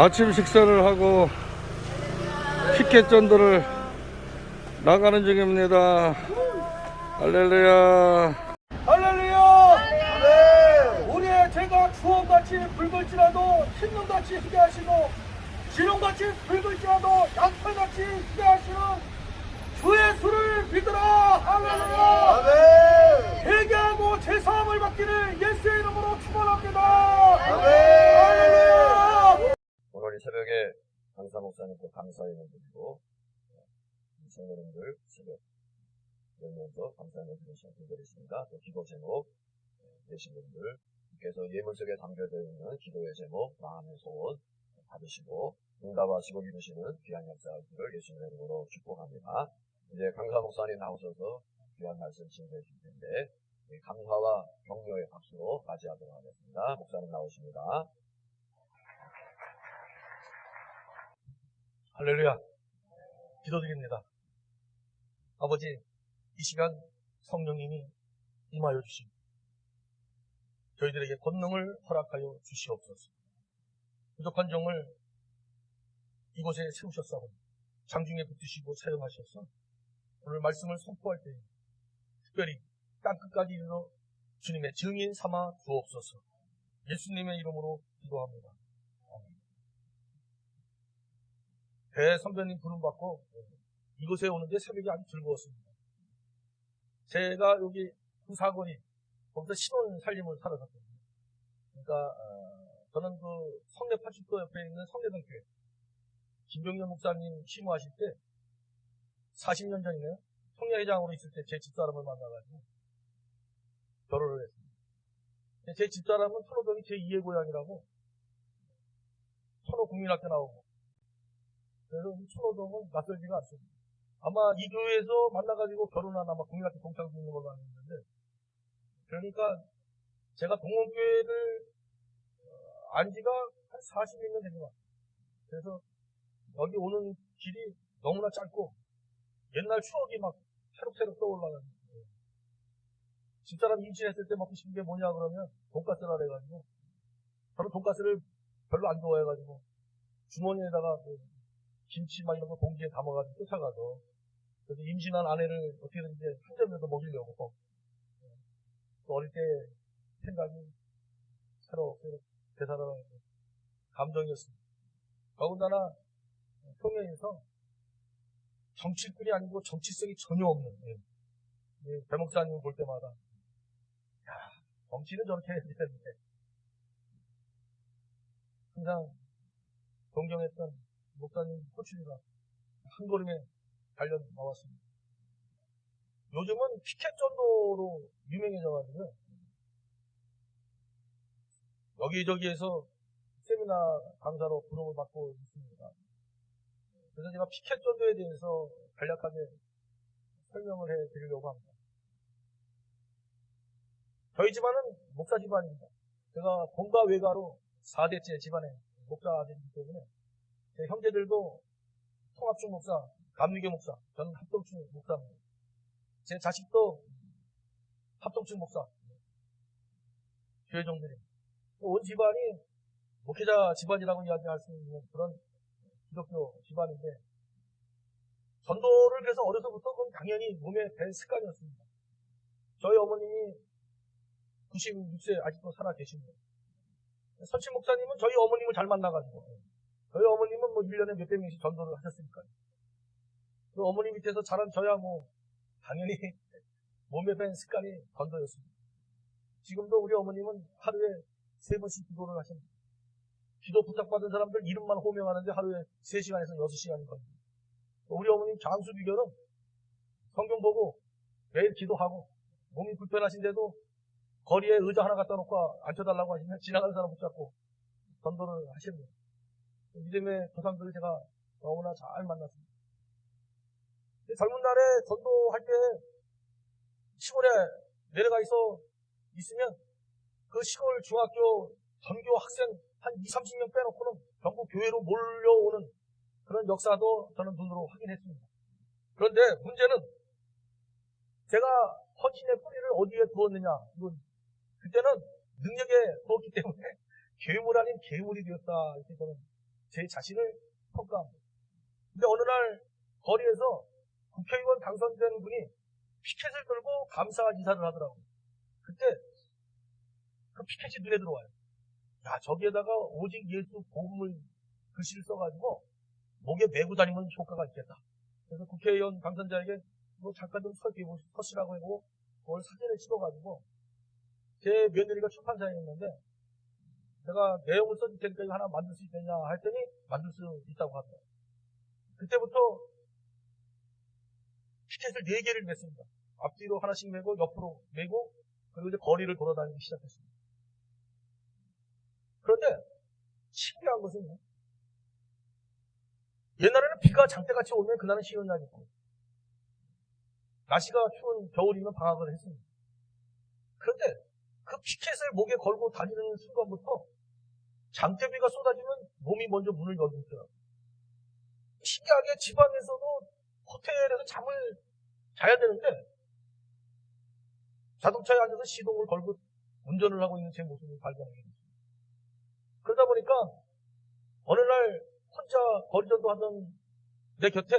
아침 식사를 하고 피켓 전도를 나가는 중입니다. 할렐루야. 할렐루야. 네. 우리의 죄가 주홍같이 붉을지라도 흰눈같이 희게 하시고 지룡같이 붉을지라도 양털같이 희게 하시는 주의 수를 믿으라. 할렐루야. 아멘. 회개하고 제사함을 받기를 예수의 이름으로 축원합니다. 아멘. 할렐루야. 오늘 이 새벽에 강사 목사님께 감사의 인을 드리고 성도님들 새벽 열면서 감사의 인을 드리시는 분들이 있습니다. 또 기도 제목 되신 분들 께서 예물 속에 담겨져 있는 기도의 제목 마음의 소원 받으시고 응답하시고 이루시는 귀한 역사를 예수님의 이름으로 축복합니다. 이제 강사 목사님 나오셔서 귀한 말씀 진행해 주실 텐데 감사와 격려의 박수로 맞이하도록 하겠습니다. 목사님 나오십니다. 할렐루야. 기도드립니다. 아버지, 이 시간 성령님이 임하여 주시고 저희들에게 권능을 허락하여 주시옵소서. 부족한 종을 이곳에 세우셨사오니 장중에 붙으시고 사용하셔서 오늘 말씀을 선포할 때 특별히 땅끝까지 이르러 주님의 증인 삼아 주옵소서. 예수님의 이름으로 기도합니다. 대선배님 부름받고 이곳에 오는데 새벽이 아주 즐거웠습니다. 제가 여기 그 사거리 거기서 신혼 살림을 살아갔거든요. 그러니까 저는 그 성내 80도 옆에 있는 성내동교회 김병현 목사님 심호하실 때 40년 전이네요. 성례회장으로 있을 때 제 집사람을 만나가지고 결혼을 했습니다. 제 집사람은 천호동이 제 2의 고향이라고 천호국민학교 나오고 그래서 천호동은 낯설지가 않습니다. 아마 이 교회에서 만나가지고 결혼한 아마 국민학교 동창도 있는 걸로 알고 있는데 그러니까 제가 동원교회를 안 지가 한 40년 된 것 같아요. 그래서 여기 오는 길이 너무나 짧고 옛날 추억이 막 새록새록 떠올라요. 집사람 임신했을 때 먹고 싶은 게 뭐냐 그러면 돈가스라 그래가지고 저는 돈가스를 별로 안 좋아해가지고 주머니에다가 김치 막 이런 거 봉지에 담아가지고 쫓아가서 그래서 임신한 아내를 어떻게든지 한 점이라도 먹이려고 또 어릴 때 생각이 새롭게 되살아나는 감정이었습니다. 더군다나 평양에서 정치꾼이 아니고 정치성이 전혀 없는 배 목사님을 볼 때마다 정치는 저렇게 해야 되는데 항상 존경했던 목사님 호출이가 한 걸음에 달려 나왔습니다. 요즘은 피켓 전도로 유명해져가지고요. 여기저기에서 세미나 강사로 부름을 받고 있습니다. 그래서 제가 피켓 전도에 대해서 간략하게 설명을 해드리려고 합니다. 저희 집안은 목사 집안입니다. 제가 본가 외가로 4대째 집안에 목사 아들이기 때문에 제 형제들도 통합중 목사, 감리교 목사, 저는 합동중 목사입니다. 제 자식도 합동중 목사, 교회종들입니다. 온 집안이 목회자 집안이라고 이야기할 수 있는 그런 기독교 집안인데 전도를 그래서 어려서부터 그건 당연히 몸에 밴 습관이었습니다. 저희 어머님이 96세 아직도 살아 계십니다. 선치 목사님은 저희 어머님을 잘 만나가지고 저희 어머님은 1년에 몇백 명씩 전도를 하셨으니까요. 그 어머니 밑에서 자란 저야 당연히 몸에 밴 습관이 전도였습니다. 지금도 우리 어머님은 하루에 3번씩 기도를 하십니다. 기도 부탁받은 사람들 이름만 호명하는데 하루에 3시간에서 6시간이 걸립니다. 우리 어머님 장수 비결은 성경 보고 매일 기도하고 몸이 불편하신데도 거리에 의자 하나 갖다 놓고 앉혀달라고 하시면 지나가는 사람 붙잡고 전도를 하십니다. 믿음의 조상들을 제가 너무나 잘 만났습니다. 젊은 날에 전도할 때 시골에 내려가 있으면 그 시골 중학교 전교 학생 한 20-30명 빼놓고는 전부 교회로 몰려오는 그런 역사도 저는 눈으로 확인했습니다. 그런데 문제는 제가 헌신의 뿌리를 어디에 두었느냐. 그때는 능력에 두었기 때문에 괴물 아닌 괴물이 되었다. 이렇게 저는 제 자신을 평가합니다. 근데 어느 날 거리에서 국회의원 당선된 분이 피켓을 들고 감사 인사를 하더라고요. 그때 그 피켓이 눈에 들어와요. 야, 저기에다가 오직 예수 복음을 글씨를 써가지고 목에 메고 다니면 효과가 있겠다. 그래서 국회의원 당선자에게 뭐 잠깐 좀 서시라고 하고 그걸 사진을 찍어가지고 제 며느리가 출판사에 있는데 내가 내용을 써줄 테니까 이거 하나 만들 수 있겠냐 했더니 만들 수 있다고 하더라고요. 그때부터 피켓을 4개를 맸습니다. 앞뒤로 하나씩 메고 옆으로 메고 그리고 이제 거리를 돌아다니기 시작했습니다. 그런데 신기한 것은 옛날에는 비가 장대같이 오면 그날은 쉬는 날이 있고 날씨가 추운 겨울이면 방학을 했습니다. 그런데 그 피켓을 목에 걸고 다니는 순간부터 장대비가 쏟아지면 몸이 먼저 문을 열더라고요. 신기하게 집안에서도 호텔에서 잠을 자야 되는데 자동차에 앉아서 시동을 걸고 운전을 하고 있는 제 모습을 발견하게 됐습니다. 그러다 보니까 어느 날 혼자 거리전도 하던 내 곁에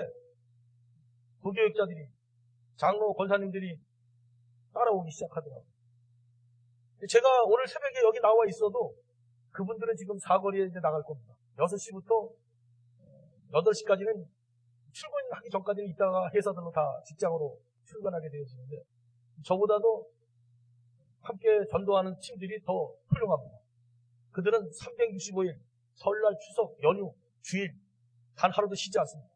부교육자들이 장로 권사님들이 따라오기 시작하더라고요. 제가 오늘 새벽에 여기 나와 있어도 그분들은 지금 사거리에 이제 나갈 겁니다. 6시부터 8시까지는 출근하기 전까지는 이따가 회사들로 다 직장으로 출근하게 되어지는데 저보다도 함께 전도하는 팀들이 더 훌륭합니다. 그들은 365일, 설날, 추석, 연휴, 주일 단 하루도 쉬지 않습니다.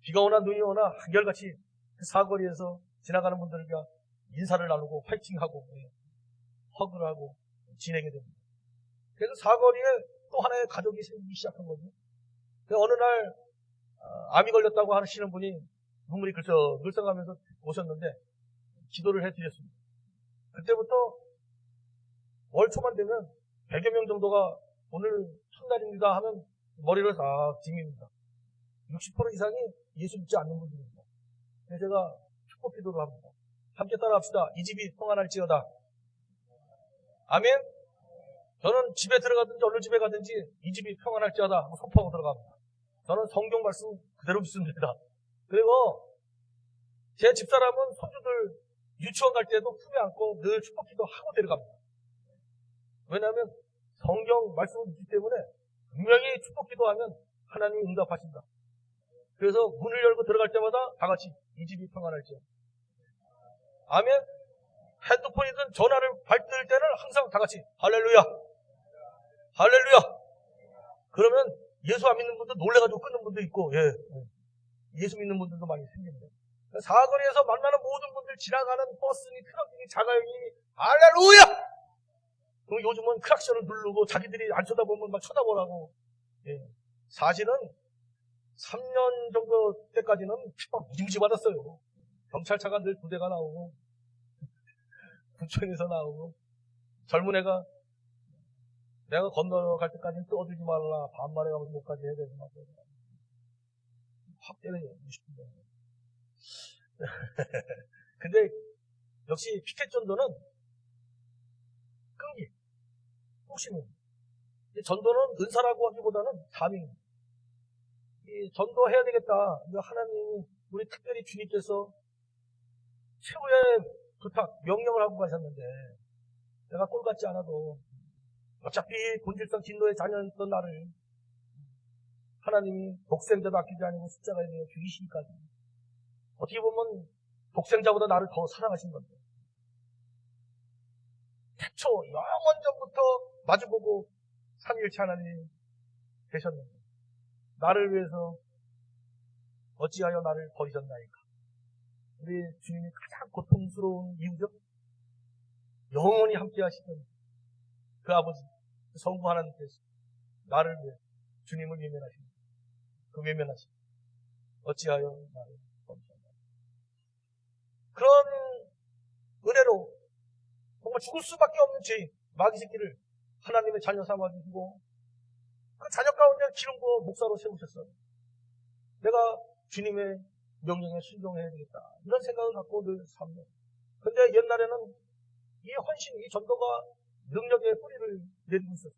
비가 오나 눈이 오나 한결같이 그 사거리에서 지나가는 분들과 인사를 나누고 화이팅하고 허그를 하고 지내게 됩니다. 그래서 사거리에 또 하나의 가족이 생기기 시작한 거죠. 어느 날 암이 걸렸다고 하시는 분이 눈물이 글썽하면서 오셨는데 기도를 해드렸습니다. 그때부터 월 초만 되면 100여 명 정도가 오늘 첫날입니다 하면 머리를 다 짚입니다. 60% 이상이 예수 믿지 않는 분들입니다. 그래서 제가 축복 기도를 합니다. 함께 따라합시다. 이 집이 평안할지어다. 아멘. 저는 집에 들어가든지 어느 집에 가든지 이 집이 평안할지어다 하고 선포하고 들어갑니다. 저는 성경 말씀 그대로 믿습니다. 그리고 제 집사람은 손주들 유치원 갈 때도 품에 안고 늘 축복 기도 하고 데려갑니다. 왜냐하면 성경 말씀을 믿기 때문에 분명히 축복 기도하면 하나님이 응답하신다. 그래서 문을 열고 들어갈 때마다 다 같이 이 집이 평안할지어다. 아멘. 핸드폰이든 전화를 받을 때는 항상 다 같이 할렐루야, 할렐루야. 그러면 예수 안 믿는 분도 놀래가지고 끊는 분도 있고, 예수 믿는 분들도 많이 생깁니다. 사거리에서 만나는 모든 분들 지나가는 버스니 트럭이니 자가용이니 할렐루야. 그럼 요즘은 크락션을 누르고 자기들이 안 쳐다보면 막 쳐다보라고. 사실은 3년 정도 때까지는 핍박 무지무지 받았어요. 경찰차가 늘 2대가 나오고 구청에서 나오고 젊은 애가 내가 건너갈 때까지는 떠들지 말라. 반말에 가면 못까지 해야 되는 거 같아요. 확 때려요. 20분. 근데 역시 피켓 전도는 끈기, 호심입니다. 전도는 은사라고 하기보다는 사명입니다. 이 전도해야 되겠다. 하나님이 우리 특별히 주님께서 최후의 부탁, 명령을 하고 가셨는데 내가 꼴 같지 않아도 어차피 본질상 진노의 자녀였던 나를 하나님이 독생자도 아끼지 아니고 십자가에 대해 죽이시기까지 어떻게 보면 독생자보다 나를 더 사랑하신 건데 태초 영원 전부터 마주보고 삼위일체 하나님이 되셨는데 나를 위해서 어찌하여 나를 버리셨나이까. 우리 주님이 가장 고통스러운 이유죠. 영원히 함께 하시던 그 아버지, 그 성부 하나님께서 나를 위해 주님을 외면하십니다. 그 외면하십니다. 어찌하여 나를 버리셨나이까. 그런 은혜로 정말 죽을 수밖에 없는 죄인, 마귀 새끼를 하나님의 자녀 삼아주시고 그 자녀 가운데 기름 부어 목사로 세우셨어요. 내가 주님의 명령에 순종해야 되겠다. 이런 생각을 갖고 늘 삽니다. 근데 옛날에는 이 헌신, 이 전도가 능력의 뿌리를 내리고 있었어요.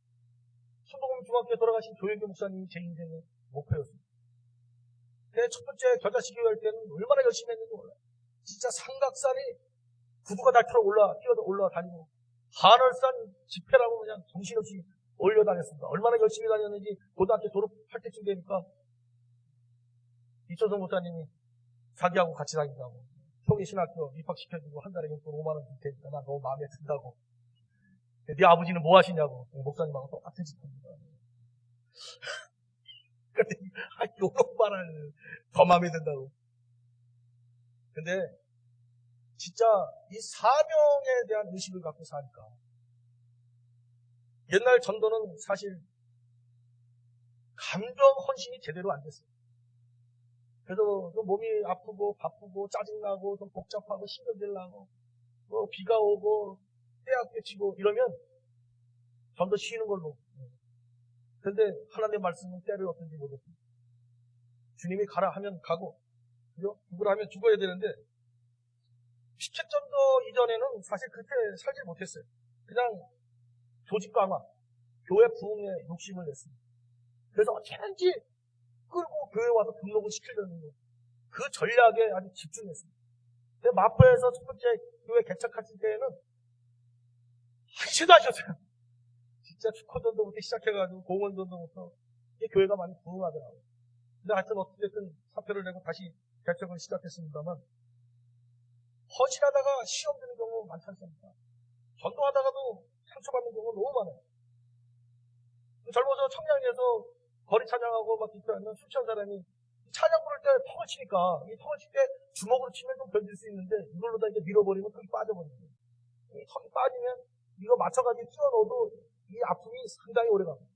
순복음 중학교에 돌아가신 조영규 목사님이 제 인생의 목표였습니다. 내 첫 번째 겨자씨 교회 할 때는 얼마나 열심히 했는지 몰라요. 진짜 삼각산이 구두가 닳도록 올라다니고 하늘산 집회라고 그냥 정신없이 올려다녔습니다. 얼마나 열심히 다녔는지 고등학교 졸업할 때쯤 되니까 이초성 목사님이 자기하고 같이 다닌다고 평리신학교 입학시켜주고 한 달에 용돈 5만 원 줄 테니까 나 너무 마음에 든다고. 네 아버지는 뭐 하시냐고. 목사님하고 똑같은 짓 합니다. 근데 요런 말을 더 마음에 든다고. 근데 진짜 이 사명에 대한 의식을 갖고 사니까 옛날 전도는 사실 감정 헌신이 제대로 안 됐어요. 그래서 몸이 아프고 바쁘고 짜증나고 좀 복잡하고 신경질 나고 뭐 비가 오고 때학교 치고 이러면 전도 쉬는 걸로. 그런데 하나님의 말씀은 때를 어떤지 모르겠습니다. 주님이 가라 하면 가고 그죠? 죽으라 하면 죽어야 되는데 피켓전도 이전에는 사실 그렇게 살지 못했어요. 그냥 조직 강화, 교회 부흥에 욕심을 냈습니다. 그래서 어찌든지 끌고 교회 와서 등록을 시키려는 거. 그 전략에 아주 집중했습니다. 근데 마포에서 첫 번째 교회 개척했을 때에는 한시도 하셨어요. 진짜 축구전도부터 시작해가지고 공원전도부터 이 교회가 많이 부흥하더라고요. 근데 하여튼 어쨌든 사표를 내고 다시 개척을 시작했습니다만 헌신하다가 시험 드는 경우 많지 않습니까? 전도하다가도 상처받는 경우가 너무 많아요. 젊어서 청량리에서 거리 찬양하고 막 기도하면 술 취한 사람이 찬양 부를 때 턱을 치니까 이 턱을 칠 때 주먹으로 치면 좀 견딜 수 있는데 이걸로 다 이제 밀어버리면 턱이 빠져버리는 거예요. 이 턱이 빠지면 이거 맞춰가지고 뛰어 넣어도 이 아픔이 상당히 오래 갑니다.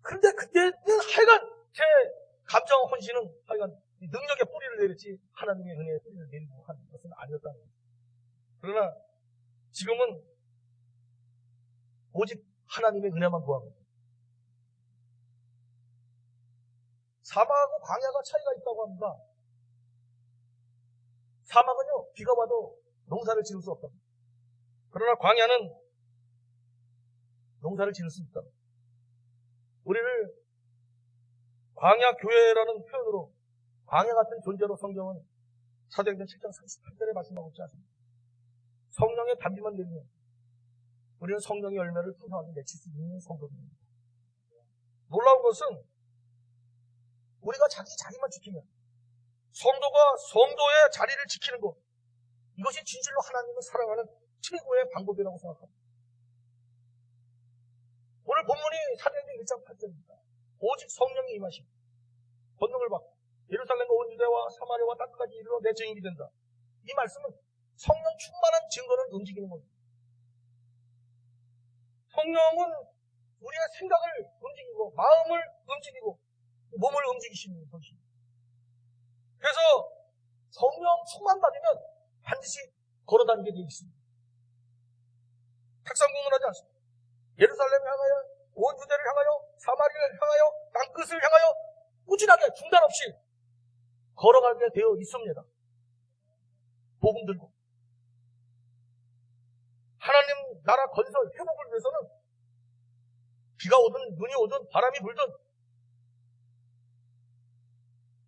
근데 그때는 하여간 제 감정 헌신은 하여간 능력의 뿌리를 내렸지 하나님의 은혜의 뿌리를 내리고 하는 것은 아니었다는 거죠. 그러나 지금은 오직 하나님의 은혜만 구합니다. 사막하고 광야가 차이가 있다고 합니다. 사막은요, 비가 와도 농사를 지을 수 없다. 그러나 광야는 농사를 지을 수 있다. 우리를 광야 교회라는 표현으로 광야 같은 존재로 성경은 사도행전 7장 38절에 말씀하고 있지 않습니까? 성령의 담비만 내리면 우리는 성령의 열매를 풍성하게 맺힐 수 있는 성도입니다. 놀라운 것은 우리가 자기만 지키면 성도가 성도의 자리를 지키는 것, 이것이 진실로 하나님을 사랑하는 최고의 방법이라고 생각합니다. 오늘 본문이 사도행전 1장 8절입니다. 오직 성령이 임하시고 권능을 받고 예루살렘과 온 유대와 사마리아와 땅끝까지 이르러 내 증인이 된다. 이 말씀은 성령 충만한 증거를 움직이는 겁니다. 성령은 우리의 생각을 움직이고 마음을 움직이고 몸을 움직이시는 것입니다. 그래서 성령 충만 받으면 반드시 걸어다니게 되어 있습니다. 탁상공문하지 않습니다. 예루살렘을 향하여 온 유대를 향하여 사마리아를 향하여 땅끝을 향하여 꾸준하게 중단 없이 걸어가게 되어 있습니다. 복음 들고 하나님 나라 건설 회복을 위해서는 비가 오든 눈이 오든 바람이 불든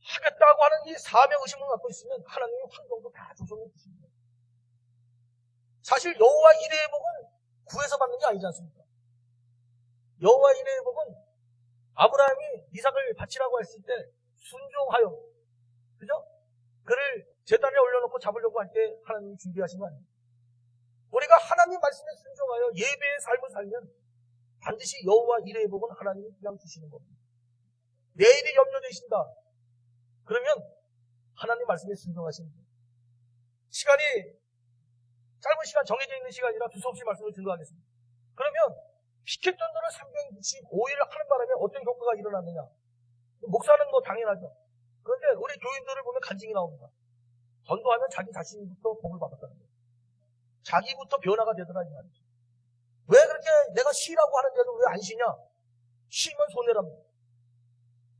하겠다고 하는 이 사명 의심을 갖고 있으면 하나님의 환경도 다 조성해 주십니다. 사실 여호와 이레의 복은 구해서 받는 게 아니지 않습니까? 여호와 이레의 복은 아브라함이 이삭을 바치라고 했을 때 순종하여, 그죠? 그를 제단에 올려놓고 잡으려고 할 때 하나님이 준비하신 거 아니에요? 우리가 하나님 말씀에 순종하여 예배의 삶을 살면 반드시 여호와 이레의 복은 하나님이 그냥 주시는 겁니다. 내일이 염려되신다. 그러면 하나님 말씀에 순종하시는 거예요. 시간이 짧은 시간 정해져 있는 시간이라 두서없이 말씀을 증거하겠습니다. 그러면 피켓 전도를 365일을 하는 바람에 어떤 효과가 일어났느냐? 목사는 뭐 당연하죠. 그런데 우리 교인들을 보면 간증이 나옵니다. 전도하면 자기 자신부터 복을 받았다는 거예요. 자기부터 변화가 되더라 이 말이죠. 왜 그렇게 내가 쉬라고 하는데도 왜 안 쉬냐? 쉬면 손해랍니다.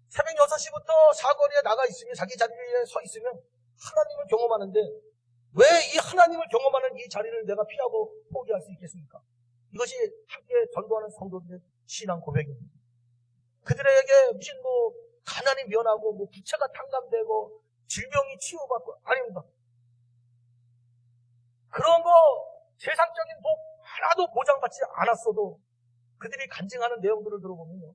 새벽 6시부터 사거리에 나가 있으면 자기 자리에 서 있으면 하나님을 경험하는데 왜 이 하나님을 경험하는 이 자리를 내가 피하고 포기할 수 있겠습니까? 이것이 함께 전도하는 성도들의 신앙 고백입니다. 그들에게 무슨 가난이 면하고 부채가 탕감되고 질병이 치유받고 아닙니다. 그런 거 세상적인 복 하나도 보장받지 않았어도 그들이 간증하는 내용들을 들어보면요,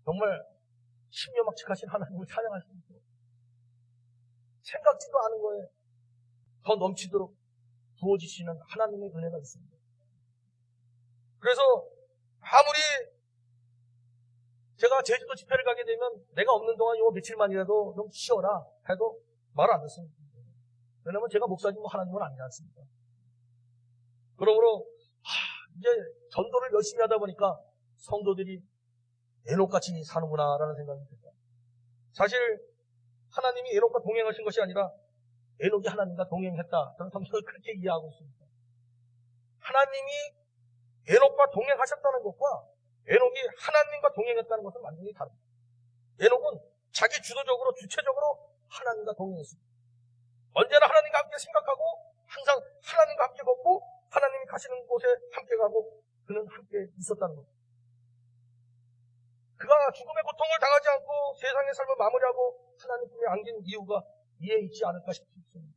정말 신묘막측하신 하나님을 찬양하십니다. 생각지도 않은 거에 더 넘치도록 부어주시는 하나님의 은혜가 있습니다. 그래서 아무리 제가 제주도 집회를 가게 되면 내가 없는 동안 요 며칠만이라도 좀 쉬어라 해도 말 안 듣습니다. 왜냐면 제가 목사님 하나님은 아니지 않습니까? 그러므로 이제 전도를 열심히 하다 보니까 성도들이 에녹같이 사는구나라는 생각이 듭니다. 사실 하나님이 에녹과 동행하신 것이 아니라 에녹이 하나님과 동행했다. 저는 성경을 그렇게 이해하고 있습니다. 하나님이 에녹과 동행하셨다는 것과 에녹이 하나님과 동행했다는 것은 완전히 다릅니다. 에녹은 자기 주도적으로 주체적으로 하나님과 동행했습니다. 언제나 하나님과 함께 생각하고 항상 하나님과 함께 걷고 하나님이 가시는 곳에 함께 가고 그는 함께 있었다는 것. 그가 죽음의 고통을 당하지 않고 세상의 삶을 마무리하고 하나님 품에 안긴 이유가 이에 있지 않을까 싶습니다.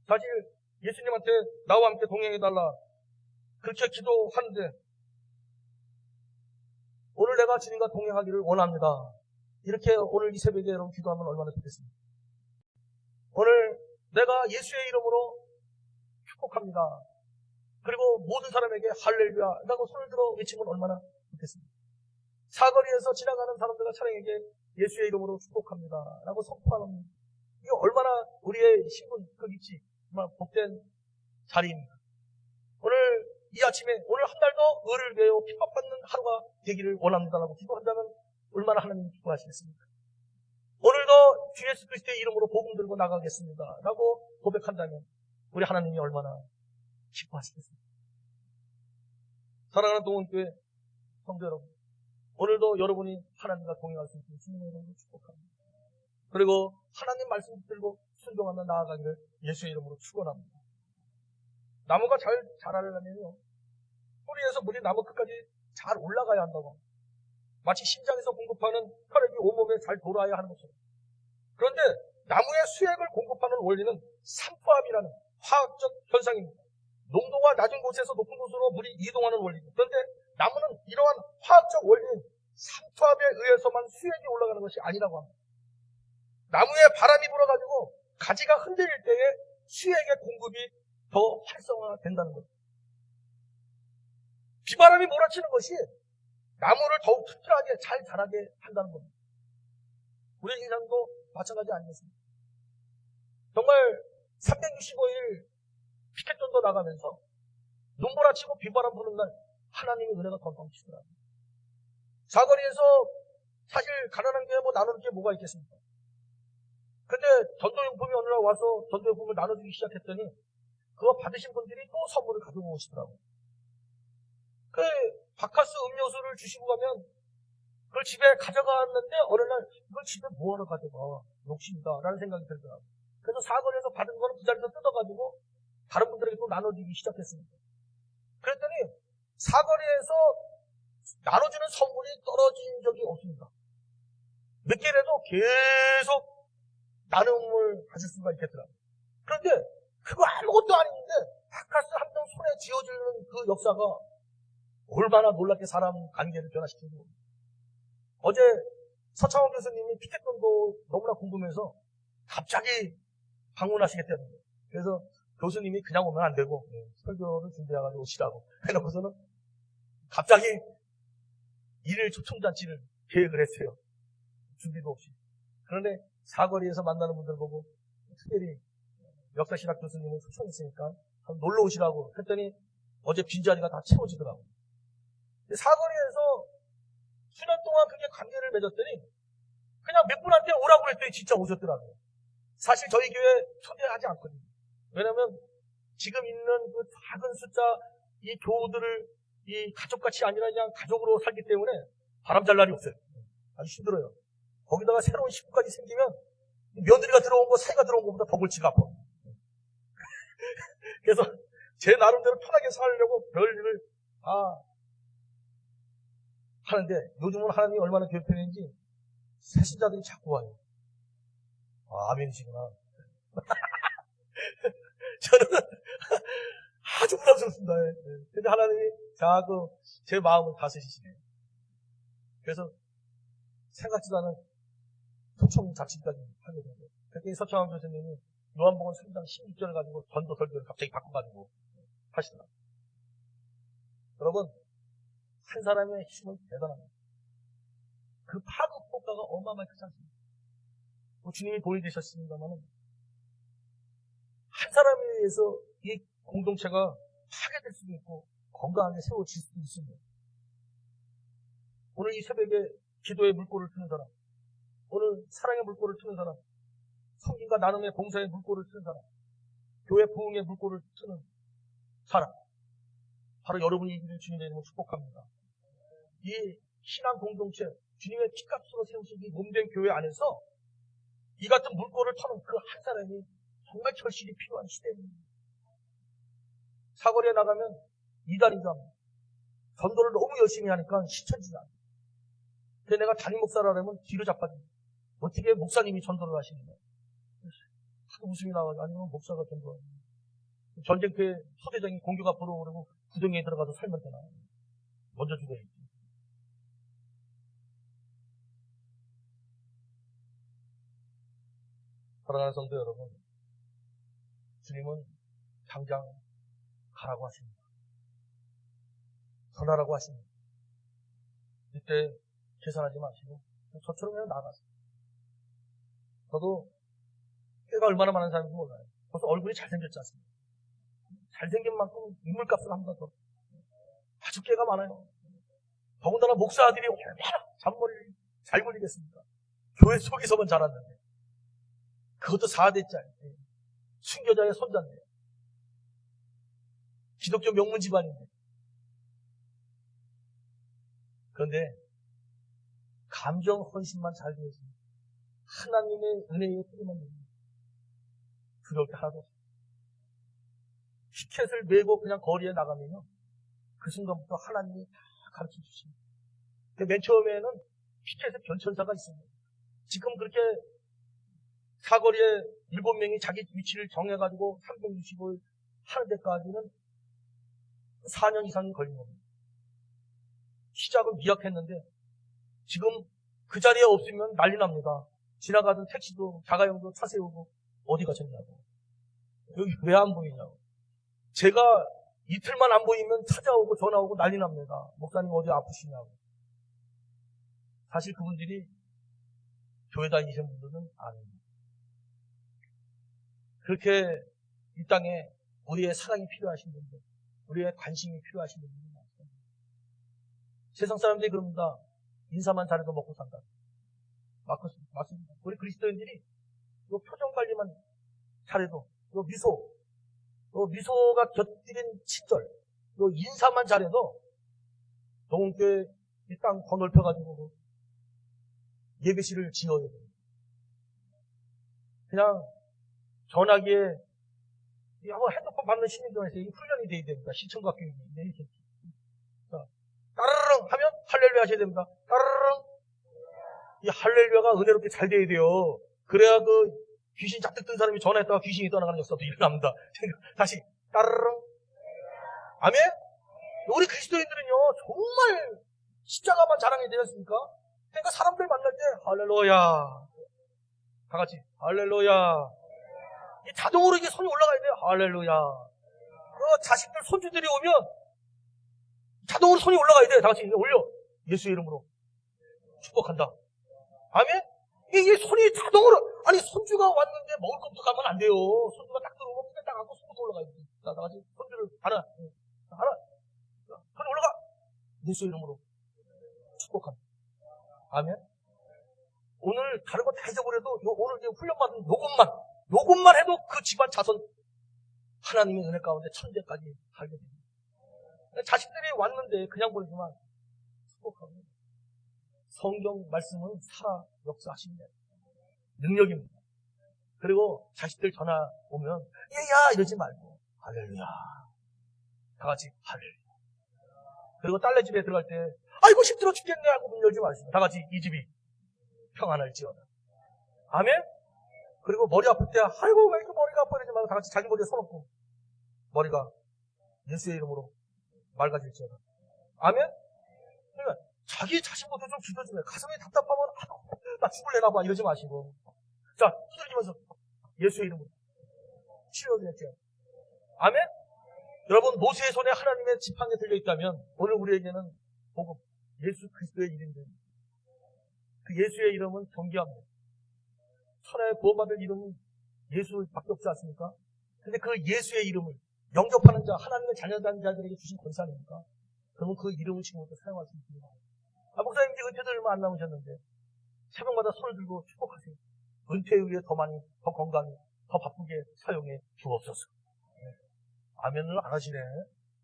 사실 예수님한테 나와 함께 동행해달라 그렇게 기도하는데 오늘 내가 주님과 동행하기를 원합니다. 이렇게 오늘 이 새벽에 여러분 기도하면 얼마나 좋겠습니까? 오늘 내가 예수의 이름으로 축복합니다. 그리고 모든 사람에게 할렐루야 라고 손을 들어 외치면 얼마나 좋겠습니까? 사거리에서 지나가는 사람들과 차량에게 예수의 이름으로 축복합니다 라고 선포하는 이게 얼마나 우리의 신분 극이지 정말 복된 자리입니다. 오늘 이 아침에 오늘 한 달도 의를 위하여 핍박받는 하루가 되기를 원합니다라고 기도한다면 얼마나 하나님 기뻐하시겠습니까? 오늘도 주 예수 그리스도의 이름으로 복음 들고 나가겠습니다 라고 고백한다면 우리 하나님이 얼마나 기뻐하시겠습니까? 사랑하는 동원교회 성도 여러분, 오늘도 여러분이 하나님과 동행할 수 있는 주님의 이름으로 축복합니다. 그리고 하나님 말씀 들고 순종하며 나아가기를 예수의 이름으로 축원합니다. 나무가 잘 자라려면요, 뿌리에서 물이 나무 끝까지 잘 올라가야 한다고. 마치 심장에서 공급하는 혈액이 온몸에 잘 돌아야 하는 것처럼. 그런데 나무의 수액을 공급하는 원리는 산포함이라는 화학적 현상입니다. 농도가 낮은 곳에서 높은 곳으로 물이 이동하는 원리입니다. 그런데 나무는 이러한 화학적 원리인 산포함에 의해서만 수액이 올라가는 것이 아니라고 합니다. 나무에 바람이 불어가지고 가지가 흔들릴 때에 수액의 공급이 더 활성화된다는 거죠. 비바람이 몰아치는 것이 나무를 더욱 튼튼하게 잘 자라게 한다는 겁니다. 우리 인생도 마찬가지 아니겠습니까? 정말 365일 피켓전도 나가면서 눈보라치고 비바람 부는 날 하나님의 은혜가 더 넘치더라고요. 사거리에서 사실 가난한 게 나눌 게 뭐가 있겠습니까? 근데 전도용품이 어느 날 와서 전도용품을 나눠주기 시작했더니 그거 받으신 분들이 또 선물을 가지고 오시더라고요. 그 바카스 음료수를 주시고 가면 그걸 집에 가져갔는데 어느 날 이걸 집에 뭐하러 가져가 욕심이다 라는 생각이 들더라고요. 그래서 사거리에서 받은 거는 그 자리에서 뜯어가지고 다른 분들에게 또 나눠주기 시작했습니다. 그랬더니 사거리에서 나눠주는 선물이 떨어진 적이 없습니다. 몇 개라도 계속 나눔을 하실 수가 있겠더라고요. 그런데 그거 아무것도 아닌데 바카스 한 병 손에 쥐어주는 그 역사가 얼마나 놀랍게 사람 관계를 변화시키는 겁니다. 어제 서창원 교수님이 피켓돈도 너무나 궁금해서 갑자기 방문하시겠다는 거예요. 그래서 교수님이 그냥 오면 안 되고 설교를 준비해가지고 오시라고 해놓고서는 갑자기 일일 초청잔치를 계획을 했어요. 준비도 없이. 그런데 사거리에서 만나는 분들 보고 특별히 역사신학 교수님을 초청했으니까 놀러 오시라고 했더니 어제 빈자리가 다 채워지더라고요. 사거리에서 수년 동안 그게 관계를 맺었더니 그냥 몇 분한테 오라고 그랬더니 진짜 오셨더라고요. 사실 저희 교회 초대하지 않거든요. 왜냐면 지금 있는 그 작은 숫자 이 교우들을 이 가족같이 아니라 그냥 가족으로 살기 때문에 바람 잘 날이 없어요. 아주 힘들어요. 거기다가 새로운 식구까지 생기면 며느리가 들어온 거, 새가 들어온 것보다 더 골치가 아파. 그래서 제 나름대로 편하게 살려고 별일을 다 하는데 요즘은 하나님이 얼마나 괴롭히는지 새신자들이 자꾸 와요. 아멘이시구나. 저는 아주 부담스럽습니다. 근데 하나님이 자꾸 제 마음을 다스리시네요. 그래서 생각지도 않은 소총 작심까지 하게 되고, 그때 서창환 교수님이 요한복음 3장 16절을 가지고 전도 설교를 갑자기 바꿔가지고 하시더라고요. 여러분, 한 사람의 힘은 대단합니다. 그 파급 효과가 어마어마하게 크지 않습니까? 주님이 보여주셨습니다만, 한 사람에 의해서 이 공동체가 파괴될 수도 있고 건강하게 세워질 수도 있습니다. 오늘 이 새벽에 기도의 물꼬를 트는 사람, 오늘 사랑의 물꼬를 트는 사람, 성김과 나눔의 봉사의 물꼬를 트는 사람, 교회 부흥의 물꼬를 트는 사람, 바로 여러분이기를 주님의 이름으로 축복합니다. 이 신앙 공동체, 주님의 피값으로 세우신 이 몸된 교회 안에서 이 같은 물꼬를 터는 그 한 사람이 정말 절실히 필요한 시대입니다. 사거리에 나가면 이단이죠. 전도를 너무 열심히 하니까 시천지가 안 돼. 근데 내가 담임 목사라면 뒤로 자빠집니다. 어떻게 목사님이 전도를 하시는가? 하도 웃음이 나와가지고, 아니면 목사가 전도하는 전쟁터에 소대장이 공격 앞으로 오르고 구덩이에 들어가서 살면 되나? 먼저 죽어야지. 사랑하는 성도 여러분, 주님은 당장 가라고 하십니다. 전하라고 하십니다. 이때 계산하지 마시고 저처럼 그냥 나가세요. 저도 깨가 얼마나 많은 사람인지 몰라요. 벌써 얼굴이 잘생겼지 않습니까? 잘생긴 만큼 인물값을 한번 더. 아주 깨가 많아요. 더군다나 목사들이 얼마나 잔머리를 잘 굴리겠습니까? 교회 속에서만 자랐는데. 그것도 4대짜리. 순교자의 손자인데. 기독교 명문 집안인데. 그런데 감정 헌신만 잘 되었습니다. 하나님의 은혜에 뿌리면 됩니다. 두려울 게 하나도 없습니다. 피켓을 메고 그냥 거리에 나가면요, 그 순간부터 하나님이 다 가르쳐 주십니다. 맨 처음에는 피켓에 변천사가 있습니다. 지금 그렇게 사거리에 7명이 자기 위치를 정해가지고 365일 하는 데까지는 4년 이상이 걸린 겁니다. 시작은 미약했는데 지금 그 자리에 없으면 난리 납니다. 지나가던 택시도 자가용도 차 세우고 어디 가셨냐고. 여기 왜 안 보이냐고. 제가 이틀만 안 보이면 찾아오고 전화오고 난리 납니다. 목사님 어디 아프시냐고. 사실 그분들이 교회 다니시는 분들은 아닙니다. 그렇게 이 땅에 우리의 사랑이 필요하신 분들, 우리의 관심이 필요하신 분들이 많습니다. 세상 사람들이 그럽니다. 인사만 잘해도 먹고 산다. 맞습니다. 우리 그리스도인들이 요 표정 관리만 잘해도, 요 미소가 곁들인 친절, 요 인사만 잘해도 동교회 이 땅 더 넓혀가지고 예배실을 지어야 돼요. 그냥 전화기에 한번 핸드폰 받는 시민들한테 훈련이 돼야 됩니다. 시청각 교육이. 따르릉 하면 할렐루야 하셔야 됩니다. 따르릉. 이 할렐루야가 은혜롭게 잘 돼야 돼요. 그래야 그 귀신 잔뜩 든 사람이 전화했다가 귀신이 떠나가는 역사도 일어납니다. 다시 따르릉. 아멘? 우리 그리스도인들은요, 정말 십자가만 자랑해야 되지 않습니까? 그러니까 사람들 만날 때 할렐루야. 다 같이 할렐루야. 이 자동으로 이게 손이 올라가야 돼요. 할렐루야. 자식들, 손주들이 오면 자동으로 손이 올라가야 돼요. 다 같이 올려. 예수의 이름으로 축복한다. 아멘? 이게 손이 자동으로, 아니 손주가 왔는데 먹을 것부터 가면 안 돼요. 손주가 딱 들어오면 그냥 딱 앉고 손부터 올라가야 돼. 자, 다 같이 손주를 하나. 손이 올라가. 예수의 이름으로 축복한다. 아멘? 오늘 다른 거 다 잊어버려도 오늘 이제 훈련받은 요것만 해도 그 집안 자손 하나님의 은혜 가운데 천대까지 살게 됩니다. 자식들이 왔는데 그냥 보내지만 축복하고 성경 말씀은 살아 역사하십니다. 능력입니다. 그리고 자식들 전화 오면 얘야 이러지 말고 할렐루야 다 같이 할렐루야. 그리고 딸네 집에 들어갈 때 아이고 힘들어 죽겠네 하고 문 열지 마시고 다 같이 이 집이 평안할지어다. 아멘. 그리고 머리 아플 때 아이고 왜 이렇게 머리가 아파 이러지 말고 다 같이 자기 머리에 손 얹고 머리가 예수의 이름으로 맑아질지어다. 아멘. 그러니까 자기 자신부터 좀 기도 좀 해. 가슴이 답답하면 나 죽을래나 봐 이러지 마시고 자 두드리면서 예수의 이름으로 치료되었죠. 아멘. 여러분 모세의 손에 하나님의 지팡이 들려있다면 오늘 우리에게는 복음 예수 그리스도의 이름들 그 예수의 이름은 경계합니다. 천하에 구원받을 이름은 예수밖에 없지 않습니까? 근데 그 예수의 이름을 영접하는 자 하나님의 자녀된 자들에게 주신 권세 아닙니까? 그러면 그 이름을 지금부터 사용할 수 있습니다. 목사님 이제 은퇴도 얼마 안 남으셨는데 새벽마다 손을 들고 축복하세요. 은퇴 후에 더 많이 더 건강히 더 바쁘게 사용해 주옵소서. 아멘을 안 하시네.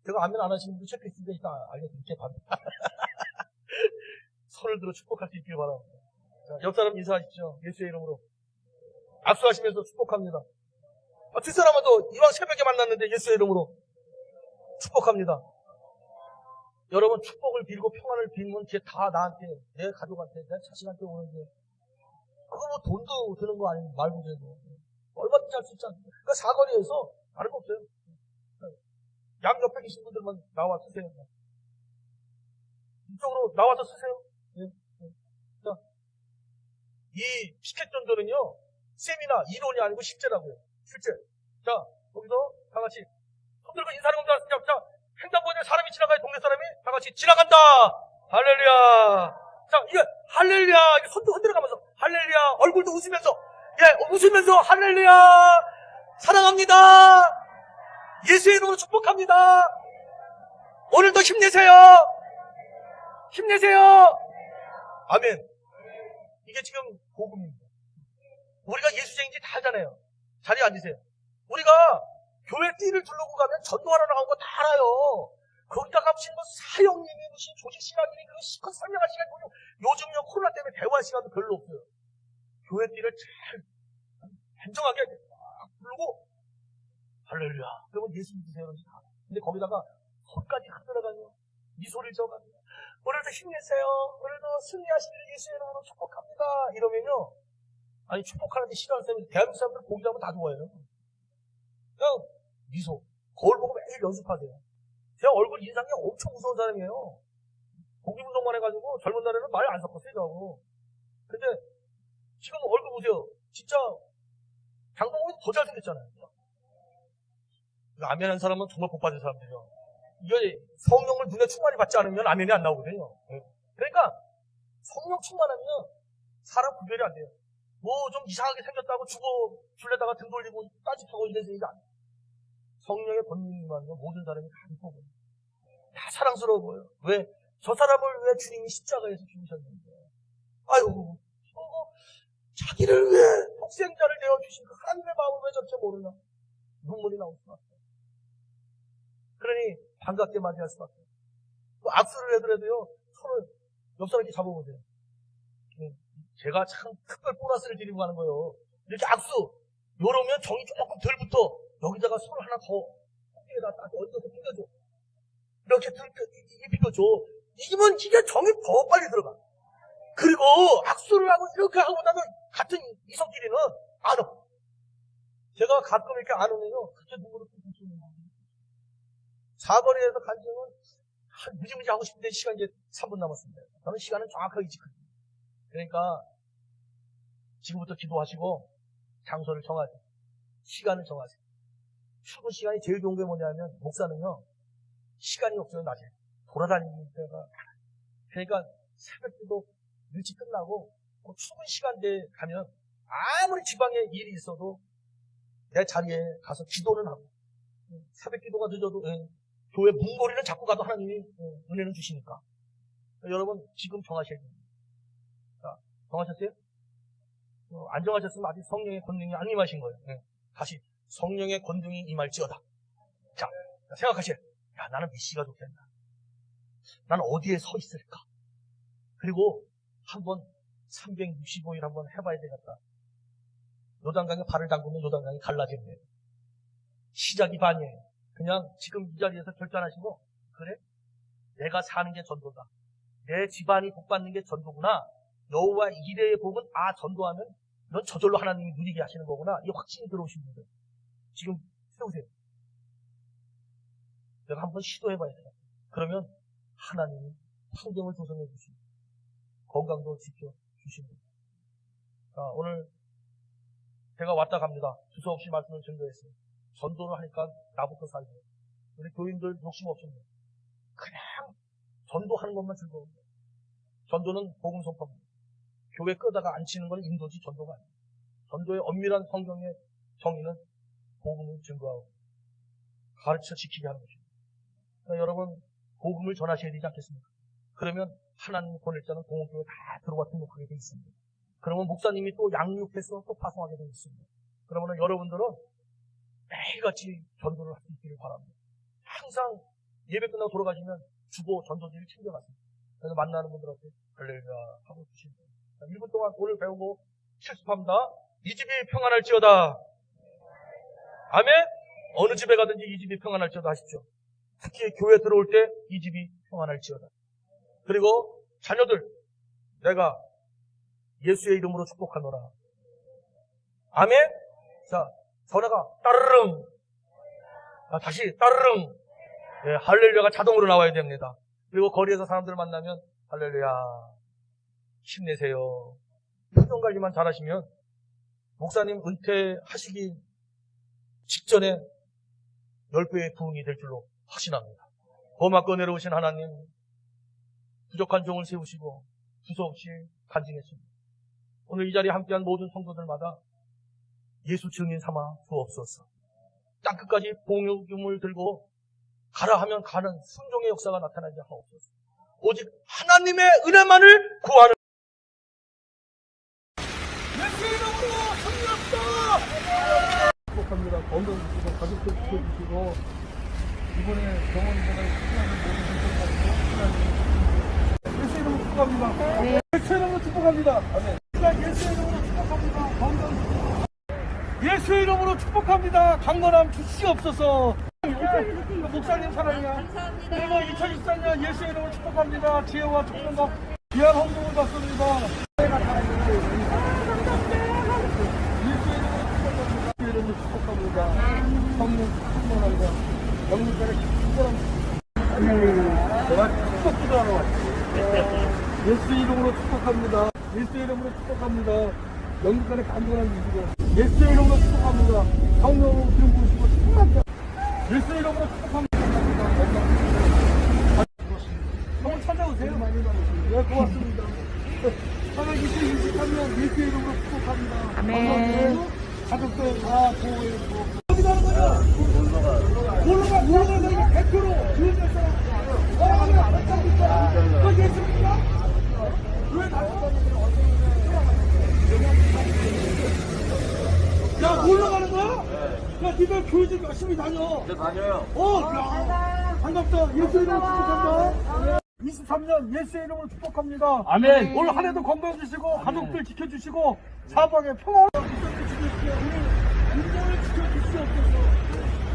제가 아멘 안 하시는 분 체크리스트에 있다 알려드릴게요. 손을 들어 축복할 수 있길 바랍니다. 자, 옆 사람 인사하십시오. 예수의 이름으로. 악수하시면서 축복합니다. 두 사람도 이왕 새벽에 만났는데 예수의 이름으로 축복합니다. 여러분 축복을 빌고 평안을 빌면 그게 다 나한테, 내 가족한테, 내 자식한테 오는데 그거 뭐 돈도 드는 거 아니고 말고 되고 얼마든지 할 수 있지 않습니까? 그러니까 사거리에서 다른 거 없어요. 양 옆에 계신 분들만 나와 쓰세요. 이쪽으로 나와서 쓰세요. 네. 자, 이 피켓 전도는요, 세미나, 이론이 아니고 실제라고요. 실제. 자, 거기서 다 같이 손 들고 인사하는 겁니다. 자, 횡단보도에 사람이 지나가요. 동네 사람이 다 같이 지나간다. 할렐루야. 자, 이게 할렐루야. 이게 손도 흔들어가면서 할렐루야. 얼굴도 웃으면서 웃으면서 할렐루야. 사랑합니다. 예수의 이름으로 축복합니다. 오늘도 힘내세요. 힘내세요. 아멘. 이게 지금 복음입니다. 우리가 예수쟁인지 다 알잖아요. 자리에 앉으세요. 우리가 교회 띠를 두르고 가면 전도하러 나간 거 다 알아요. 거기다가 무슨 뭐 사형님이 무슨 조직신학이니 그거 실컷 설명할 시간이 뭐요. 요즘요 코로나 때문에 대화할 시간도 별로 없어요. 교회 띠를 잘 단정하게 막 부르고 할렐루야. 그러면 예수 믿으세요. 근데 거기다가 손까지 흔들어가며 미소를 지어가며 오늘도 힘내세요. 오늘도 승리하시기를 예수의 이름으로 축복합니다. 이러면요. 아니 축복하는데 싫어하는 사람이 대한민국 사람들 보기 하면 다 좋아해요. 그냥 미소. 거울 보고 매일 연습하세요. 제 얼굴 인상이 엄청 무서운 사람이에요. 고기 운동만 해가지고 젊은 날에는 말 안 섞었어요. 저하고. 근데 지금 얼굴 보세요. 진짜 장동건이 더 잘생겼잖아요. 아멘한 사람은 정말 복 받은 사람들이에요. 이게 성령을 눈에 충만히 받지 않으면 아멘이 안 나오거든요. 그러니까 성령 충만하면 사람 구별이 안 돼요. 뭐 좀 이상하게 생겼다고 줄에다가 등 돌리고 따집하고 이래서 이게 안 돼요. 성령의 권능이만요 모든 사람이 다 이뻐 보여요. 다 사랑스러워 보여요. 왜? 저 사람을 왜 주님이 십자가에서 죽으셨는데. 아이고 자기를 왜 독생자를 내어주신 그 하나님의 마음을 왜 저렇게 모르나. 눈물이 나올 수밖에 없어요. 그러니 반갑게 맞이할 수밖에 없어요. 악수를 해더라도요 손을 옆 사람 이렇게 잡아보세요. 제가 참 특별 보너스를 드리고 가는 거예요. 이렇게 악수 요러면 정이 조금 덜 붙어. 여기다가 손을 하나 더 어깨에다 딱 얹어서 비벼줘. 이렇게 비벼줘. 이기면 이게 정이 더 빨리 들어가. 그리고 악수를 하고 이렇게 하고 나면 같은 이성끼리는 안 와. 제가 가끔 이렇게 안 오면요 그게 눈으로 뚫리는 거예요. 사거리에서 간증은 무지무지 하고 싶은데 시간 이제 3분 남았습니다. 저는 시간은 정확하게 지킵니다. 그러니까 지금부터 기도하시고 장소를 정하세요. 시간을 정하세요. 출근 시간이 제일 좋은 게 뭐냐면 목사는요 시간이 없어요. 낮에 돌아다니는 때가 많아요. 그러니까 새벽기도 일찍 끝나고 출근 시간대에 가면 아무리 지방에 일이 있어도 내 자리에 가서 기도를 하고 새벽기도가 늦어도 교회 문고리는 잡고 가도 하나님이 은혜는 주시니까 여러분 지금 정하셔야 됩니다. 자, 정하셨어요? 안 정하셨으면 아직 성령의 권능이 안 임하신 거예요. 다시 성령의 권능이 임할지어다. 자, 생각하세요. 야, 나는 몇 시가 좋겠나? 나는 어디에 서 있을까? 그리고 한번 365일 한번 해봐야 되겠다. 요단강에 발을 담그면 요단강이 갈라집니다. 시작이 반이에요. 그냥 지금 이 자리에서 결단하시고, 그래? 내가 사는 게 전도다. 내 집안이 복받는 게 전도구나. 여호와 이레의 복은 전도하면 넌 저절로 하나님이 누리게 하시는 거구나. 이 확신이 들어오신 분들 지금 세우세요. 내가 한번 시도해봐야 돼요. 그러면 하나님이 환경을 조성해 주시고 건강도 지켜주십니다. 자, 오늘 제가 왔다 갑니다. 두서없이 말씀을 증거했어요. 전도를 하니까 나부터 살고 우리 교인들 욕심 없습니다. 그냥 전도하는 것만 즐거워요. 전도는 복음 선포입니다. 교회 끄다가 앉히는 건 인도지 전도가 아니에요. 전도의 엄밀한 성경의 정의는 복음을 증거하고 가르쳐 지키게 하는 것입니다. 그러니까 여러분 복음을 전하셔야 되지 않겠습니까? 그러면 하나님 보낼 자는 공업교회 다 들어와 등록하게 되어 있습니다. 그러면 목사님이 또 양육해서 또 파송하게 되어 있습니다. 그러면 여러분들은 매일같이 전도를 할 수 있기를 바랍니다. 항상 예배 끝나고 돌아가시면 주보 전도지를 챙겨가세요. 그래서 만나는 분들한테 할렐루야 하고 주시면 됩니다. 1분 동안 오늘 배우고 실습합니다. 이 집이 평안할지어다. 아멘. 어느 집에 가든지 이 집이 평안할지어다 하십시오. 특히 교회 들어올 때 이 집이 평안할지어다. 그리고 자녀들 내가 예수의 이름으로 축복하노라. 아멘. 자, 전화가 따르릉. 다시 따르릉. 예, 할렐루야가 자동으로 나와야 됩니다. 그리고 거리에서 사람들 만나면 할렐루야 힘내세요. 표정 관리만 잘하시면 목사님 은퇴하시기 직전에 10배의 부흥이 될 줄로 확신합니다. 고맙고 내려오신 하나님 부족한 종을 세우시고 두서없이 간증했습니다. 오늘 이 자리에 함께한 모든 성도들마다 예수 증인 삼아 주옵소서. 땅끝까지 복음을 들고 가라 하면 가는 순종의 역사가 나타나게 하옵소서. 오직 하나님의 은혜만을 구하는 예수 이름으로 승리합시다. 축복합니다. 건강 주시고 가족들 지켜주시고 이번에 병원보다 수술하는 모든 분들 가지고 예수 이름으로 축복합니다. 예수 이름으로 축복합니다. 아멘. 예수 이름으로 축복합니다. 건강 예수 이름으로 축복합니다. 강건함 주시옵소서. 목사님 사랑이야. 감사합니다. 그리고 2024년 예수 이름으로 축복합니다. 지혜와 총명과 귀한 헌금을 받습니다. 예수 이름으로 축복합니다. 성령 충만합니다. 영문전에 특별한 제가 축복 기도하러 왔어요. 예수 이름으로 축복합니다. 예수 이름으로 축복합니다. 영국간의 간절한 주시고 예수 이름으로 축복합니다. 성령으로 기름 부으시고 축복합니다. 예수 이름으로 축복합니다. 한번 찾아오세요. 네, 고맙습니다. 2023년 예수 이름으로 축복합니다. 아멘. 가족들 다 보호해주고 어디 가는 거냐? 올라가 내가 100% 주인될 사람 너 예수입니까? 왜 나를 야, 올라가는 거야? 야, 니들 교회 좀 열심히 다녀. 네, 다녀요. 야, 반갑다. 예수 이름으로 축복한다. 23년 예수의 이름으로 축복합니다. 아멘. 올 한 해도 건강 주시고, 가족들 지켜주시고, 사방에 평화를 지켜주시고, 우리 인생을 지켜주시옵소서.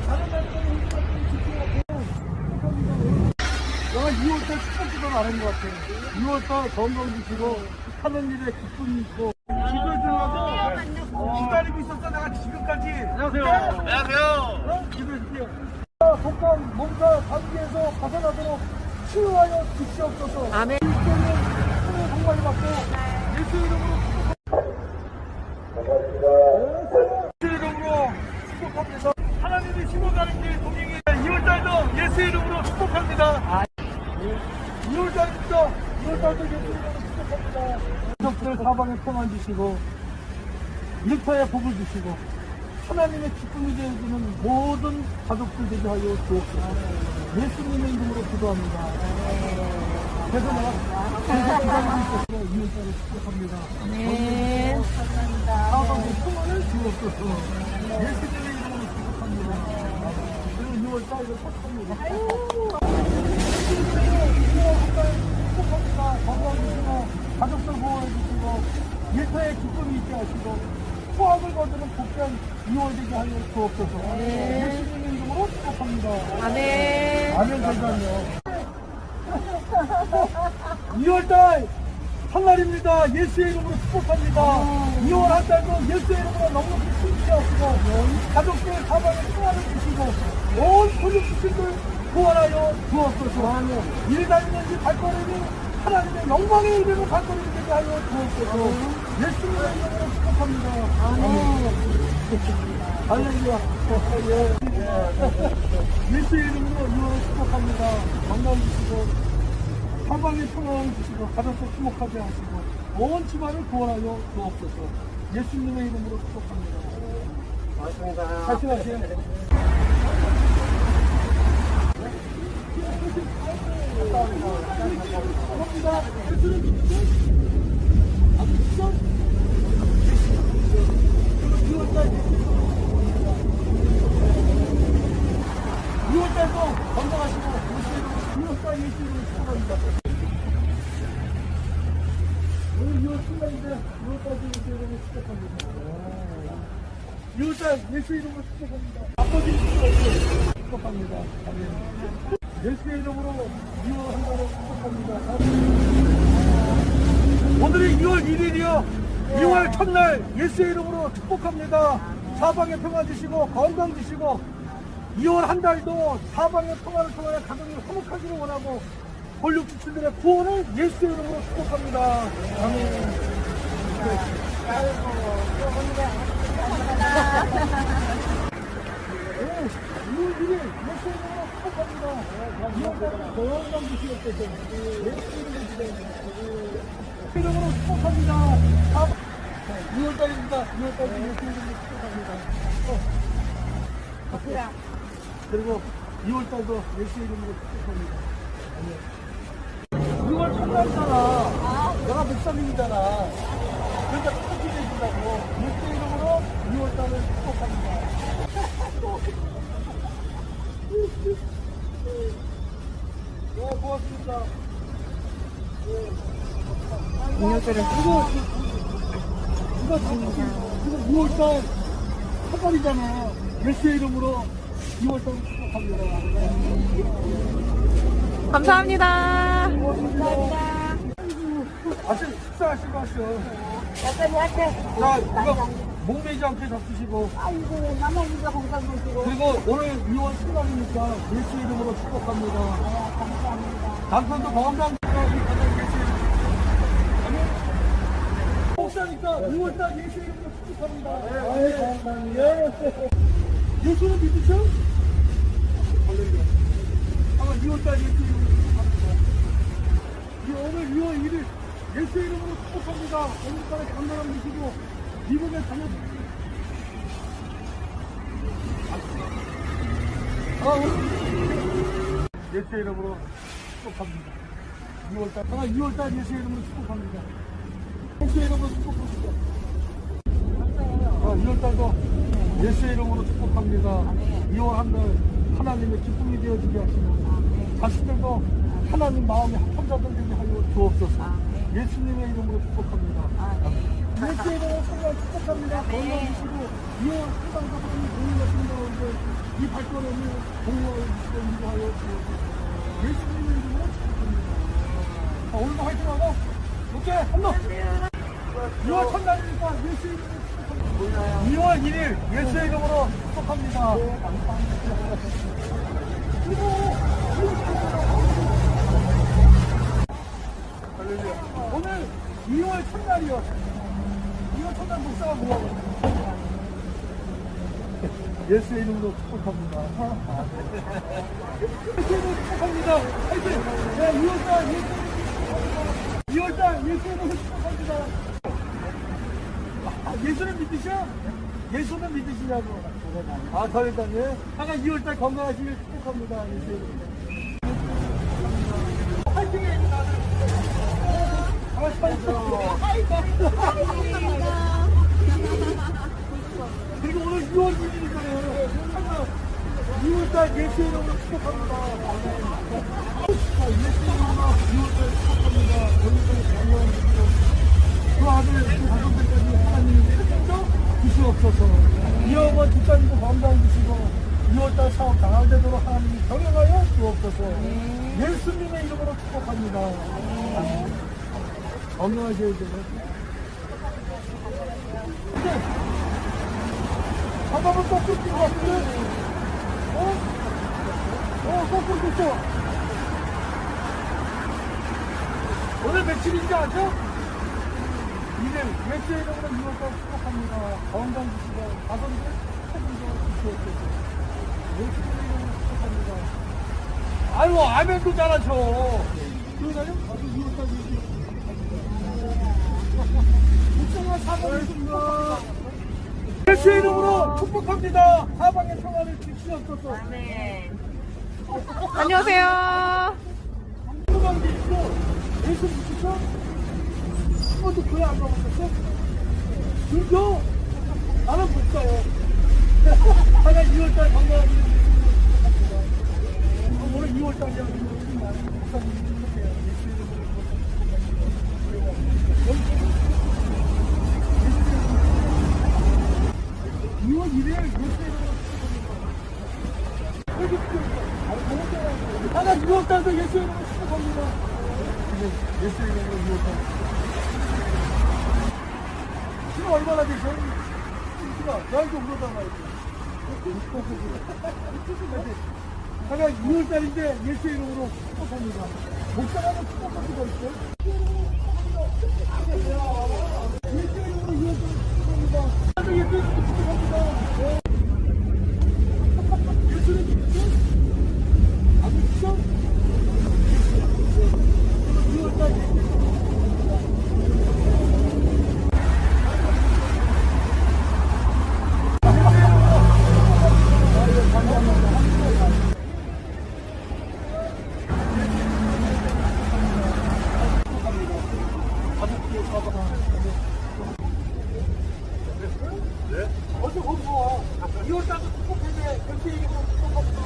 다른 나라는 우리 같은 지키고, 축복합니다. 내가 2월달 축복 기도를 안 한 것 같아. 2월달 건강 주시고, 하는 일에 기쁨이 있고, 기도에 들어가서 기다리고 있었어. 내가 지금까지. 안녕하세요. 안녕하세요. 기도해줄게요. 독감, 몸살, 감기에서 벗어나도록 치유하여 주시옵소서. 아멘. 그리스도는 공간을 받고 예수 이름으로 예수 이름으로 축복합니다. 하나님이 심어가는 길 동행이 2월달도 예수 이름으로 축복합니다. 2월달부터 2월달도 예수 이름으로 축복합니다. 가족들 사방에 평안 주시고 일터에 복을 주시고 하나님의 기쁨이 되어주는 모든 가족들 되게 하여 주옵소서. 예수님의 이름으로 기도합니다. 그래서 내가 계속 기다리고 있어서 2월달에 축복합니다. 아멘. 사방에 평안을 주옵소서. 예수님의 이름으로 축복합니다. 그리고 2월달에 축복합니다. 축복합니다. 건강 주시고 가족들 보호해 주시고 일터에 기쁨이 있게 하시고 수학을 거두는 복된 2월 되게 하여 주옵소서. 예수님의 이름으로 이름으로 축복합니다. 아멘. 아멘 대장요. 2월달 설날입니다. 예수의 이름으로 축복합니다. 2월 한 달도 예수의 이름으로 넉넉히 숨쉬었고 가족들 사방에 평안을 주시고 온 권력주신들 구원하여 주옵소서. 일 다니는 이 발걸음이 하나님의 영광의 이름으로 발걸음이 되게 하여 주옵소서. 예수님의 이름으로 축복합니다. 아멘. 할렐루야. 예수의 이름으로 2월 축복합니다. 건강 주시고 사방에 평안을 주시고 가족도 축복하게 하시고 온 집안을 구원하여 주옵소서. 예수님의 이름으로 축복합니다. 맞습니다. 하시나세요. 감사합니다. 예수를 믿으시죠? 안 믿으시죠? 2월달도 건강하시고 2월달 예수님을 축복합니다. 오늘 2월 7일인데 2월까지 예수 이름으로 축복합니다. 2월달 예수 이름으로 축복합니다. 아버지 이름으로 축복합니다. 아멘. 예수의 이름으로 2월 한 달을 축복합니다. 오늘이 2월 1일이요. 2월 첫날 예수의 이름으로 축복합니다. 사방에 평안 주시고 건강 주시고 2월 한 달도 사방의 평안을 통하여 가정이 화목하기를 원하고 권력주신들의 구원을 예수의 이름으로 축복합니다. 아멘. 2월 1일 예수의 이름으로 축복합니다. 2월 달은 건강 주시옵소서. 예수의 이름으로 축복합니다. 2월달입니다. 2월달도 예수의 이름으로 축복합니다. 그리고 2월달도 예수 이름으로 축복합니다. 6월 첫날이잖아. 내가 목사님이잖아. 그러니까 축복해 준다고 예수 이름으로 2월달을 축복합니다. 네, 고맙습니다. 이거 2월달 첫 달이잖아. 예수의 이름으로 2월달 축복합니다. 감사합니다. 아침 식사하시고 하시오. 자, 이거 목매지 않게 잡수시고. 아이고, 나만 이거 건강 보시고. 그리고 오늘 2월 7일이니까 예수 이름으로 축복합니다. 감사합니다. 남편도 건강하니까 우리 가정 예수 이름으로. 목사니까 2월달 예수 이름으로 축복합니다. 예. 예수는 믿으셔? 아마 2월달 예수 이름으로 축복합니다. 오늘 2월 1일 예수 이름으로 축복합니다. 오늘까지 건강을 주시고 미국에 다녀. 예수 이름으로 축복합니다. 2월달 2월달 예수 이름으로 축복합니다. 예수 이름으로 축복합니다. 2월달도 예수 이름으로 축복합니다. 2월 한 달 하나님의 기쁨이 되어지게 하시고 자식들도 하나님 마음에 합성자들 되게 하여 주옵소서. 예수님의 이름으로 축복합니다. 예수 이름으로 정말 축복합니다. 건강 주시고 2월 한달도 하나님 공유가 신다는데 이 발걸음이 공유하여 주시고 인도하여 주옵소서. 예수님의 이름으로 축복합니다. 오늘도 화이팅하고 오케이 한번 2월 첫날이니까 예수 이름으로 축복합니다. 2월 1일 예수의 이름으로 축복합니다. 오늘 2월 첫날이요. 2월 첫날 목사가 뭐하고 예수의 이름으로 축복합니다. 예수의 이름으로 축복합니다. 화이팅! 네, 2월달 예수의 이름으로 축복합니다. 예수는 믿으셔? 예수는 믿으시냐고. 저일단 예. 아까 2월달 건강하시길 축복합니다. 예수의 이름으로. 화이팅해, 다들. 그리고 오늘 2월 1일이잖아요. 2월달 예수의 이름으로 축복합니다. 예수의 이름으로 2월달 축복합니다. 여기까지 건강하시고 그 아들, 그 가족들까지 하나님이 좀 주시옵소서. 이 어머 뒷단도 건강 주시고 2월달 사업 장악되도록 하나님이 경영하여 주옵소서. 예수님의 이름으로 축복합니다. 건강하셔야 되네. 이제 한번은 또 끊긴 것 같은데? 또 끊겼어. 오늘 며칠인지 아죠? 이제 예수의 이름으로 2월달 축복합니다. 건강 주시고 가정들 책임져 주시옵소서. 예수의 이름으로 축복합니다. 아이고 아멘도 잘하셔. 그러나요? 아주 2월달 국정화 사방을 축복합니다. 예수의 이름으로 축복합니다. 사방의 평안을 주시옵소서. 안녕하세요. 건강 주시고 예수 믿으셔? 한 번도 교회 안 가보셨어? 진짜? 나는 못 가요. 하나 2월달 건강하게 오늘 2월달이야. 목사님 축복해요. 예수 이름으로 2월 1일 예수 이름으로 하나 2월달도 예수 이름으로 축복합니다. 예수 이름으로 2월달. 지금 얼마나 되죠? 날 좀 물어봐 말이지. 하나 2월달인데 예수 이름으로 축복합니다. 목사라면 축복할 수가 있어요? 예수 이름으로 2월달 축복합니다. 예수 이름으로 축복합니다. 예수를 믿죠? 안 믿죠? 2월달 어디 거기서 와. 2월달도 축복했네. 그렇게 얘기하면 축복합니다.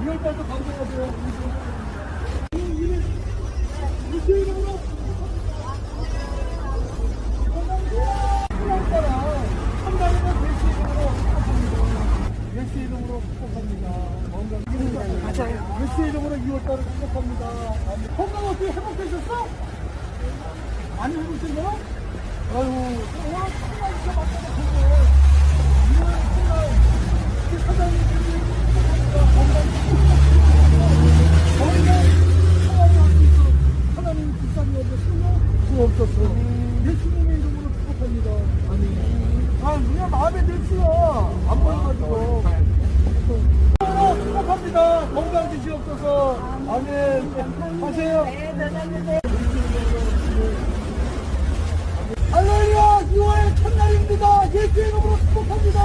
2월달도 감사하세요. 예수 이름으로 2월달아 한 달이면 예수 이름으로 축복합니다. 예수 이름으로 축복합니다. 맞아요. 예수 이름으로 2월달을 축복합니다. 건강 어떻게 회복되셨어? 안 회복된 거야? 아유, 오늘 천만 진짜 맞다가 보고 2월 천만 우리 사장님들이 하나님 불쌍히여서 수없었어. 예수님의 이름으로 축복합니다. 아멘. 아, 그냥 마음에 냈어요. 안 보여가지고. 축복합니다. 건강 주시옵소서. 아멘. 하세요. 할렐루야! 2월 첫날입니다. 예수의 이름으로 축복합니다.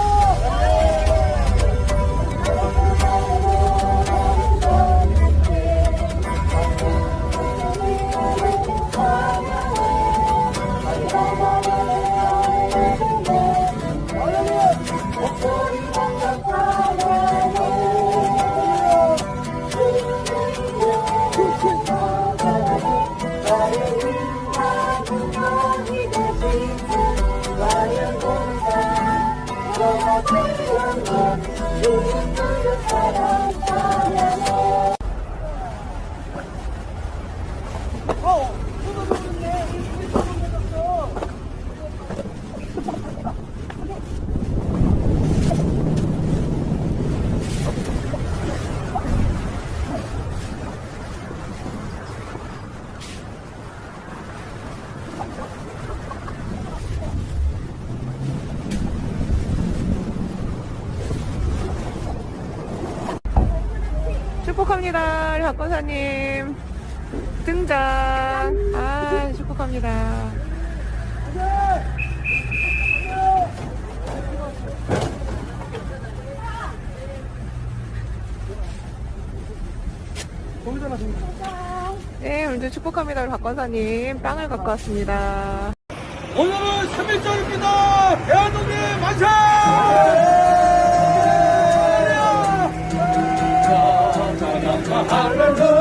축복합니다. 우리 박권사님 등장. 아, 축복합니다. 네, 오늘도 축복합니다. 우리 박권사님 빵을 갖고 왔습니다. 오늘은 3일절입니다. 대한민국 만세! 할렐루야!